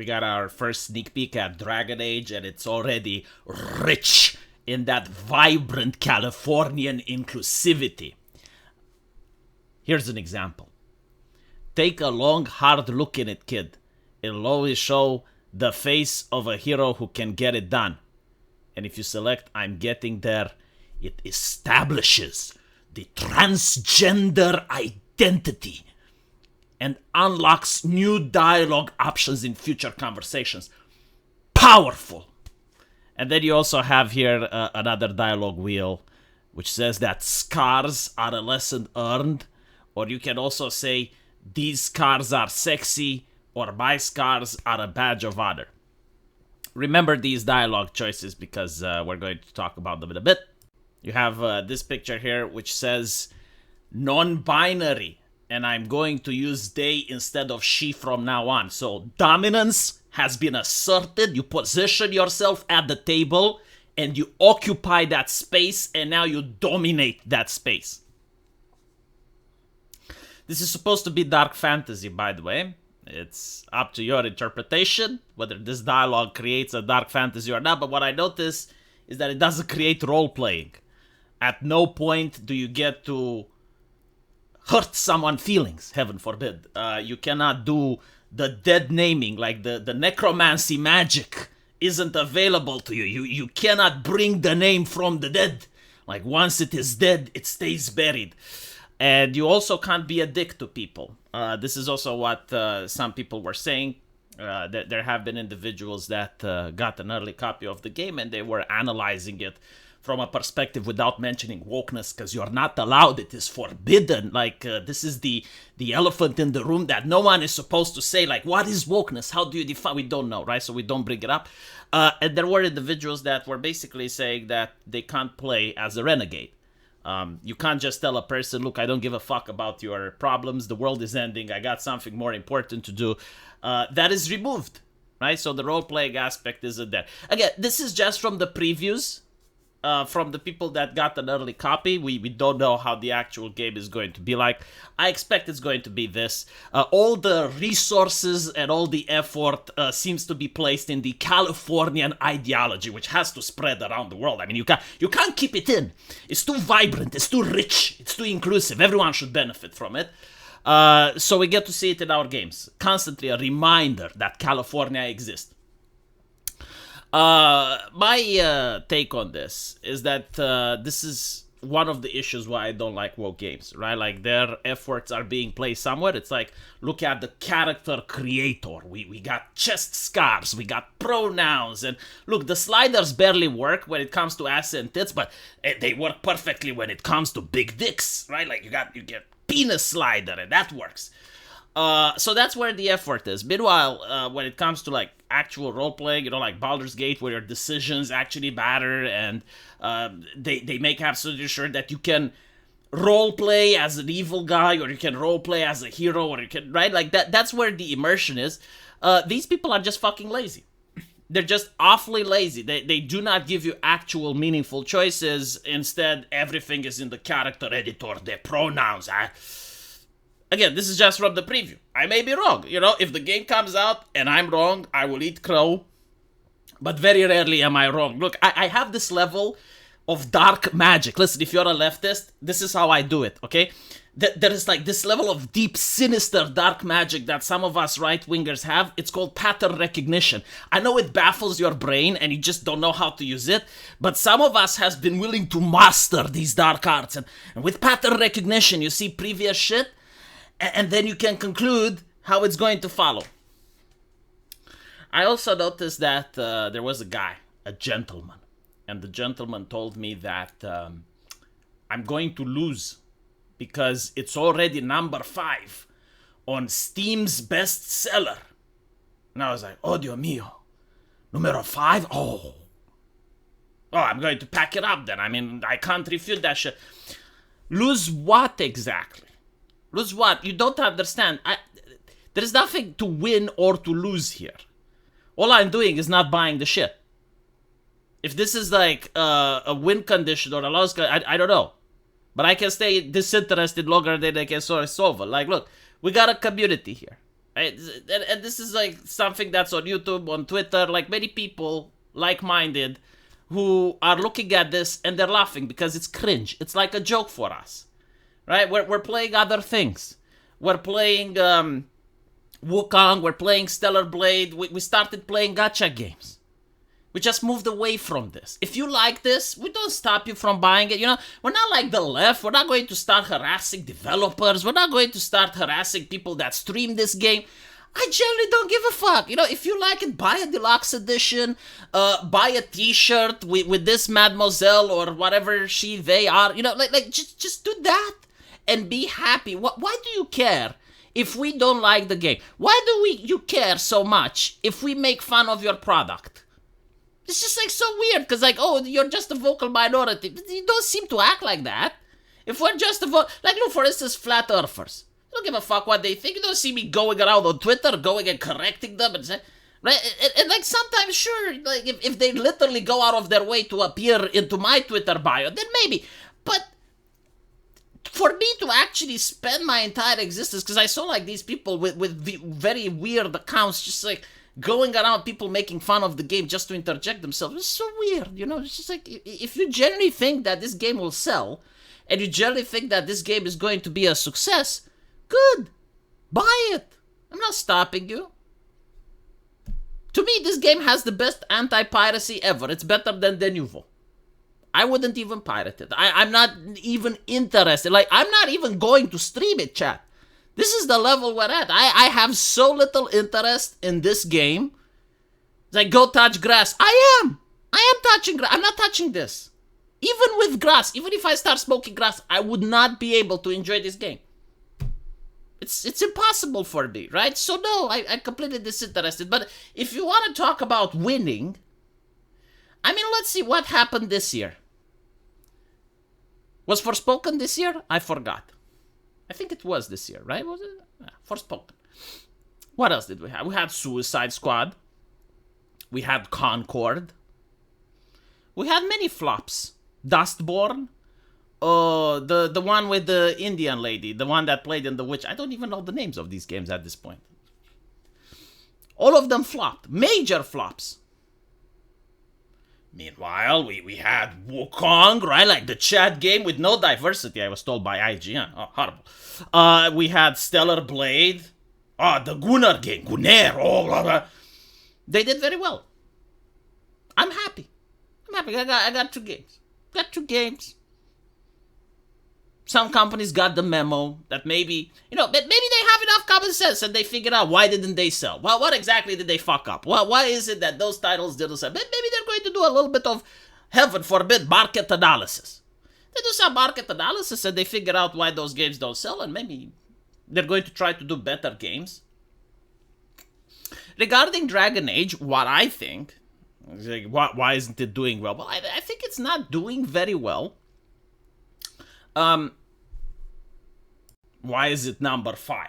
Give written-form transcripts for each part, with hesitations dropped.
We got our first sneak peek at Dragon Age, and it's already rich in that vibrant Californian inclusivity. Here's an example. Take a long, hard look in it, kid. It'll always show the face of a hero who can get it done. And if you select I'm getting there, it establishes the transgender identity and unlocks new dialogue options in future conversations. Powerful. And then you also have here another dialogue wheel, which says that scars are a lesson earned. Or you can also say, these scars are sexy, or my scars are a badge of honor. Remember these dialogue choices because we're going to talk about them in a bit. You have this picture here, which says non-binary. And I'm going to use they instead of she from now on. So dominance has been asserted. You position yourself at the table and you occupy that space, and now you dominate that space. This is supposed to be dark fantasy, by the way. It's up to your interpretation whether this dialogue creates a dark fantasy or not. But what I notice is that it doesn't create role-playing. At no point do you get to hurt someone's feelings, heaven forbid. You cannot do the dead naming, like the necromancy magic isn't available to you. You cannot bring the name from the dead. Like once it is dead, it stays buried. And you also can't be a dick to people. This is also what some people were saying. That there have been individuals that got an early copy of the game and they were analyzing it from a perspective without mentioning wokeness, because you're not allowed. It is forbidden. Like, this is the elephant in the room that no one is supposed to say, like, what is wokeness? How do you define? We don't know, right? So we don't bring it up. And there were individuals that were basically saying that they can't play as a renegade. You can't just tell a person, look, I don't give a fuck about your problems. The world is ending. I got something more important to do. That is removed, right? So the role-playing aspect isn't there. Again, this is just from the previews. From the people that got an early copy. We don't know how the actual game is going to be like. I expect it's going to be this. All the resources and all the effort seems to be placed in the Californian ideology, which has to spread around the world. I mean, you can't keep it in. It's too vibrant. It's too rich. It's too inclusive. Everyone should benefit from it. So we get to see it in our games. Constantly a reminder that California exists. My take on this is that this is one of the issues why I don't like woke games, right? Like, their efforts are being placed somewhere. It's like, look at the character creator. We got chest scars, we got pronouns, and look, the sliders barely work when it comes to ass and tits, but they work perfectly when it comes to big dicks, right? Like, you get penis slider, and that works. So that's where the effort is. Meanwhile, when it comes to like actual role-playing, like Baldur's Gate, where your decisions actually matter, and they make absolutely sure that you can role-play as an evil guy, or you can role-play as a hero, or you can, right? Like that's where the immersion is. These people are just fucking lazy. They're just awfully lazy. They do not give you actual meaningful choices. Instead, everything is in the character editor, their pronouns. Again, this is just from the preview. I may be wrong. If the game comes out and I'm wrong, I will eat crow. But very rarely am I wrong. Look, I have this level of dark magic. Listen, if you're a leftist, this is how I do it, okay? There is like this level of deep, sinister, dark magic that some of us right-wingers have. It's called pattern recognition. I know it baffles your brain and you just don't know how to use it, but some of us has been willing to master these dark arts. And with pattern recognition, you see previous shit, and then you can conclude how it's going to follow. I also noticed that there was a guy, a gentleman, and the gentleman told me that I'm going to lose because it's already number 5 on Steam's bestseller. And I was like, oh, Dio mio, numero 5? Oh, I'm going to pack it up then. I mean, I can't refute that shit. Lose what exactly? Lose what? You don't understand. There's nothing to win or to lose here. All I'm doing is not buying the shit. If this is like a win condition or a loss condition, I don't know. But I can stay disinterested longer than I can solve it. Like, look, we got a community here. right? And this is like something that's on YouTube, on Twitter, like many people like-minded who are looking at this and they're laughing because it's cringe. It's like a joke for us, right? We're playing other things. We're playing Wukong, we're playing Stellar Blade. We started playing gacha games. We just moved away from this. If you like this, we don't stop you from buying it. You know, we're not like the left. We're not going to start harassing developers. We're not going to start harassing people that stream this game. I generally don't give a fuck. You know, if you like it, buy a deluxe edition, buy a t-shirt with this mademoiselle or whatever they are. You know, just do that and be happy. Why do you care if we don't like the game? Why do you care so much if we make fun of your product? It's just like so weird, because like, oh, you're just a vocal minority. But you don't seem to act like that. If we're just like, look, for instance, flat earthers. I don't give a fuck what they think. You don't see me going around on Twitter, going and correcting them and say, right? And like sometimes, sure, like if they literally go out of their way to appear into my Twitter bio, then maybe. But for me to actually spend my entire existence, because I saw like these people with very weird accounts, just like going around people making fun of the game just to interject themselves. It's so weird, you know? It's just like, if you generally think that this game will sell, and you generally think that this game is going to be a success, good. Buy it. I'm not stopping you. To me, this game has the best anti-piracy ever. It's better than Denuvo. I wouldn't even pirate it. I'm not even interested. Like, I'm not even going to stream it, chat. This is the level we're at. I have so little interest in this game. It's like, go touch grass. I am touching grass. I'm not touching this. Even with grass, even if I start smoking grass, I would not be able to enjoy this game. It's impossible for me, right? So no, I completely disinterested. But if you want to talk about winning, I mean, let's see what happened this year. Was Forspoken this year? I forgot. I think it was this year, right? Was it? Yeah, Forspoken. What else did we have? We had Suicide Squad. We had Concord. We had many flops. Dustborn. The one with the Indian lady. The one that played in The Witch. I don't even know the names of these games at this point. All of them flopped. Major flops. Meanwhile, we had Wukong, right? Like the chat game with no diversity, I was told by IGN. Oh, horrible. We had Stellar Blade. The Gunnar game. Gunnar. Oh, blah, blah. They did very well. I'm happy. I got two games. Some companies got the memo that maybe they have enough common sense and they figured out why didn't they sell. Well, what exactly did they fuck up? Well, why is it that those titles didn't sell? Maybe they're going to do a little bit of, heaven forbid, market analysis. They do some market analysis and they figure out why those games don't sell, and maybe they're going to try to do better games. Regarding Dragon Age, what I think, like, why isn't it doing well? Well, I think it's not doing very well. Why is it number 5?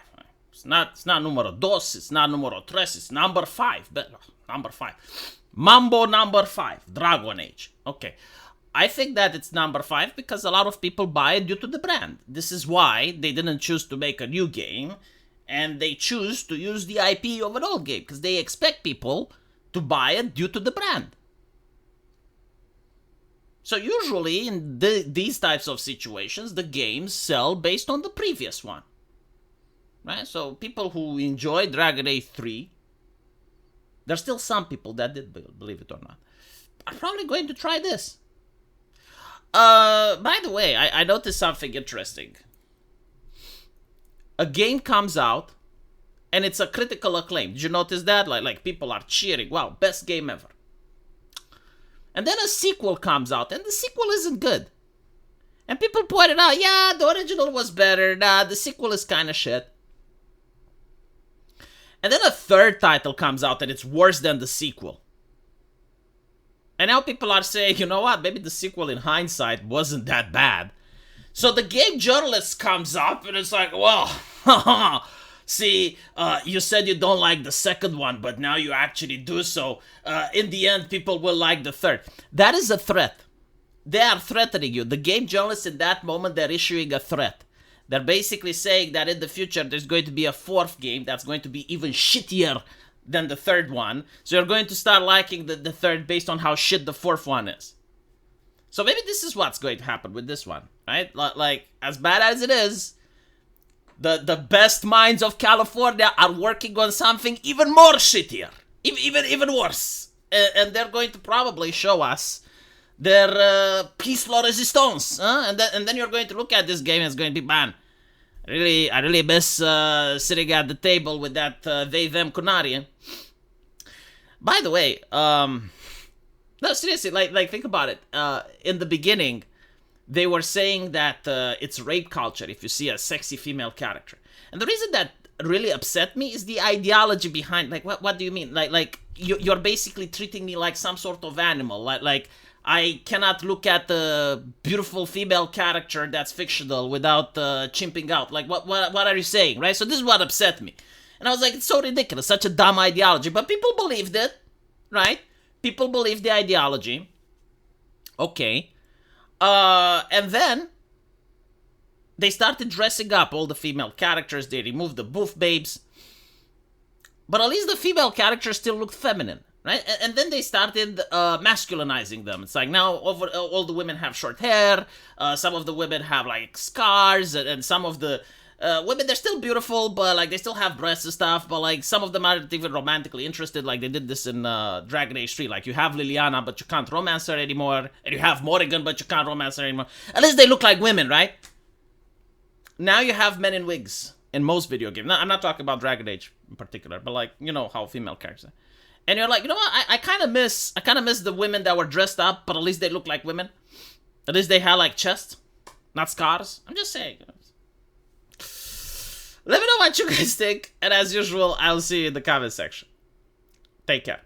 It's not numero dos, it's not numero tres, it's number 5. Number 5. Mambo number 5, Dragon Age. Okay. I think that it's number 5 because a lot of people buy it due to the brand. This is why they didn't choose to make a new game, and they choose to use the IP of an old game, because they expect people to buy it due to the brand. So usually in these types of situations, the games sell based on the previous one. Right? So people who enjoy Dragon Age 3, there's still some people that did, believe it or not, are probably going to try this. By the way, I noticed something interesting. A game comes out and it's a critical acclaim. Did you notice that? Like people are cheering. Wow, best game ever. And then a sequel comes out, and the sequel isn't good. And people pointed out, yeah, the original was better. Nah, the sequel is kind of shit. And then a third title comes out, and it's worse than the sequel. And now people are saying, you know what, maybe the sequel in hindsight wasn't that bad. So the game journalist comes up, and it's like, well, see, you said you don't like the second one, but now you actually do, so in the end, people will like the third. That is a threat. They are threatening you. The game journalists in that moment, they're issuing a threat. They're basically saying that in the future there's going to be a fourth game that's going to be even shittier than the third one. So you're going to start liking the third based on how shit the fourth one is. So maybe this is what's going to happen with this one, right? Like, as bad as it is, the best minds of California are working on something even more shittier, even worse. And they're going to probably show us their peace la resistance, and then you're going to look at this game and it's going to be, man, I really miss sitting at the table with that they them Kunari. By the way, no, seriously, like think about it. In the beginning, they were saying that it's rape culture if you see a sexy female character, and the reason that really upset me is the ideology behind. Like, what do you mean? Like you're basically treating me like some sort of animal. Like I cannot look at the beautiful female character that's fictional without chimping out. Like, what are you saying, right? So this is what upset me, and I was like, it's so ridiculous, such a dumb ideology, but people believed it, right? People believe the ideology. Okay. And then they started dressing up all the female characters. They removed the boof babes. But at least the female characters still looked feminine, right? And then they started masculinizing them. It's like now all the women have short hair. Some of the women have like scars. And some of the women, they're still beautiful, but like they still have breasts and stuff, but like some of them aren't even romantically interested. Like they did this in Dragon Age 3. Like you have Liliana, but you can't romance her anymore, and you have Morrigan, but you can't romance her anymore. At least they look like women, right? Now you have men in wigs in most video games. Now, I'm not talking about Dragon Age in particular, but like, you know how female characters are. And you're like, you know what, I kind of miss the women that were dressed up, but at least they look like women. At least they had like chest, not scars. I'm just saying, you know. Let me know what you guys think, and as usual, I'll see you in the comment section. Take care.